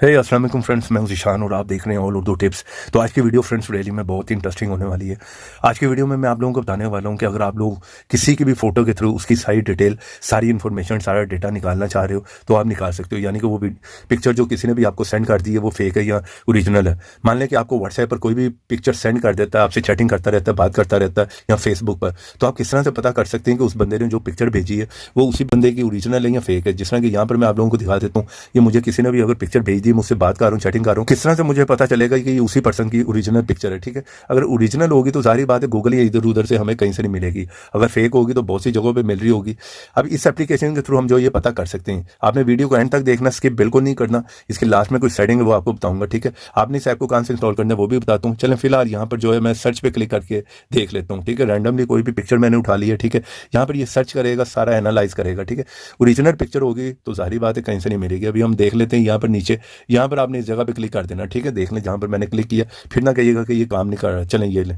हे अस्सलाम वालेकुम फ्रेंड्स, मैं हूं ज़ीशान और आप देख रहे हैं ऑल उर्दू टिप्स। तो आज की वीडियो फ्रेंड्स रियली में बहुत ही इंटरेस्टिंग होने वाली है। आज की वीडियो में मैं आप लोगों को बताने वाला हूं कि अगर आप लोग किसी की भी फ़ोटो के थ्रू उसकी सारी डिटेल, सारी इन्फॉर्मेशन, सारा डेटा निकालना चाह रहे हो तो आप निकाल सकते हो। यानी कि वो पिक्चर जो किसी ने भी आपको सेंड कर दी है वो फेक है या ओरिजिनल है। मान लें कि आपको व्हाट्सएप पर कोई भी पिक्चर सेंड कर देता है, आपसे चैटिंग करता रहता है, बात करता रहता है या फेसबुक पर, तो आप किस तरह से पता कर सकते हैं कि उस बंदे ने जो पिक्चर भेजी है वो उसी बंदे की ओरिजिनल है या फेक है। जिस तरह कि यहाँ पर मैं आप लोगों को दिखा देता हूँ, ये मुझे किसी ने भी अगर पिक्चर भेज दी, मुझसे बात कर रहा हूँ, चैटिंग कर रहा हूँ, किस तरह से मुझे पता चलेगा कि ये उसी पर्सन की ओरिजिनल पिक्चर है। ठीक है, अगर ओरिजिनल होगी तो सारी बात है गूगल या इधर उधर से हमें कहीं से नहीं मिलेगी। अगर फेक होगी तो बहुत सी जगहों पे मिल रही होगी। अब इस एप्लीकेशन के थ्रू हम जो ये पता कर सकते हैं, आपने वीडियो को एंड तक देखना, स्किप बिल्कुल नहीं करना। इसके लास्ट में कुछ सेटिंग है वो आपको बताऊंगा। ठीक है, आपने इस ऐप को कहाँ से इंस्टॉल करना है वो भी बताता हूँ। चलें फिलहाल यहाँ पर जो है मैं सर्च पे क्लिक करके देख लेता हूँ। ठीक है, रैंडमली कोई भी पिक्चर मैंने उठा ली है। ठीक है, यहाँ पर ये सर्च करेगा, सारा एनालाइज करेगा। ठीक है, ओरिजिनल पिक्चर होगी तो जाहिर बात है कहीं से नहीं मिलेगी। अभी हम देख लेते हैं यहाँ पर नीचे, यहाँ पर आपने इस जगह पे क्लिक कर देना। ठीक है, देख लें जहाँ पर मैंने क्लिक किया, फिर ना कहिएगा कि ये काम नहीं कर रहा। चलें ये लें,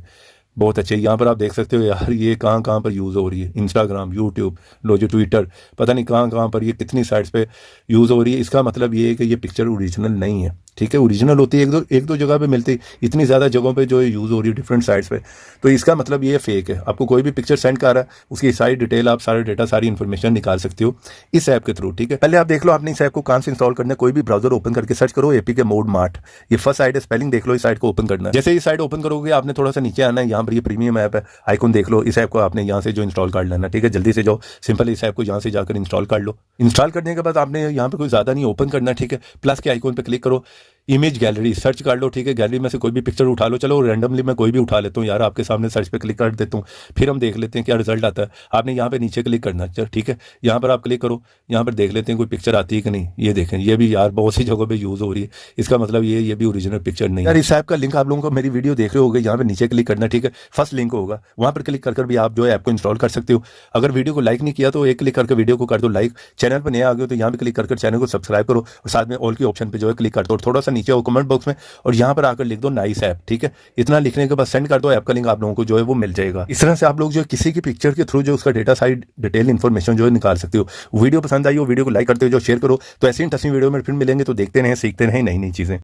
बहुत अच्छे। यहाँ पर आप देख सकते हो यार ये कहाँ कहाँ पर यूज़ हो रही है। इंस्टाग्राम, यूट्यूब, लो जो ट्विटर, पता नहीं कहाँ कहाँ पर ये कितनी साइट्स पे यूज़ हो रही है। इसका मतलब ये है कि ये पिक्चर ओरिजिनल नहीं है। ठीक है, ओरिजिनल होती है एक दो जगह पे मिलती है, इतनी ज़्यादा जगहों पे जो यूज़ हो रही है डिफरेंट साइट्स पे, तो इसका मतलब ये फेक है। आपको कोई भी पिक्चर सेंड कर रहा है, उसकी सारी डिटेल, आप सारा डेटा, सारी इन्फॉर्मेशन निकाल सकते हो इस ऐप के थ्रू। ठीक है, पहले आप देख लो आपने इस ऐप को कहाँ से इंस्टॉल करना है। कोई भी ब्राउजर ओपन करके सर्च करो एपीके मोड मार्ट, ये फर्स्ट साइट है, स्पेलिंग देख लो, इस साइट को ओपन करना है। जैसे ये साइट ओपन करोगे आपने थोड़ा सा नीचे आना है, यहाँ पर ये प्रीमियम ऐप है, आइकन देख लो, इस ऐप को आपने यहाँ से जो इंस्टॉल कर लेना। ठीक है, जल्दी से जाओ, सिंपल इस ऐप को यहाँ से जाकर इंस्टॉल कर लो। इंस्टॉल करने के बाद आपने यहाँ पे कोई ज़्यादा नहीं ओपन करना। ठीक है, प्लस के आइकन पे क्लिक करो, इमेज गैलरी सर्च कर लो। ठीक है, गैलरी में से कोई भी पिक्चर उठा लो। चलो रैंडमली मैं कोई भी उठा लेता हूँ यार, आपके सामने सर्च पे क्लिक कर देता हूँ, फिर हम देख लेते हैं क्या रिजल्ट आता है। आपने यहाँ पे नीचे क्लिक करना। चल ठीक है, यहाँ पर आप क्लिक करो, यहाँ पर देख लेते हैं कोई पिक्चर आती है कि नहीं। ये देखें, ये भी यार बहुत सी जगहों पे यूज़ हो रही है। इसका मतलब ये भी ओरिजिनल पिक्चर नहीं है यार। इस ऐप का लिंक आप लोगों को मेरी वीडियो देख रहे होगे, यहाँ पे नीचे क्लिक करना। ठीक है, फर्स्ट लिंक होगा, वहाँ पर क्लिक कर भी आप जो है ऐप को इंस्टॉल कर सकते हो। अगर वीडियो को लाइक नहीं किया तो एक क्लिक करके वीडियो को कर दो लाइक। चैनल पर नए आ गए तो यहाँ पे क्लिक करके चैनल को सब्सक्राइब करो और साथ में ऑल की ऑप्शन पे जो है क्लिक कर दो। और थोड़ा सा नीचे हो कमेंट बॉक्स में और यहाँ पर आकर लिख दो नाइस ऐप। ठीक है, इतना लिखने के बाद सेंड कर दो, ऐप का लिंक आप लोगों को जो है वो मिल जाएगा। इस तरह से आप लोग जो है किसी की पिक्चर के थ्रू जो उसका डेटा, सारी डिटेल इन्फॉर्मेशन जो है निकाल सकते हो। वीडियो पसंद आई हो, वीडियो को लाइक करते हो, जो शेयर करो। तो ऐसी इंटरेस्टिंग वीडियो में फिर मिलेंगे, तो देखते रहें, सीखते रहें नई नई चीज़ें।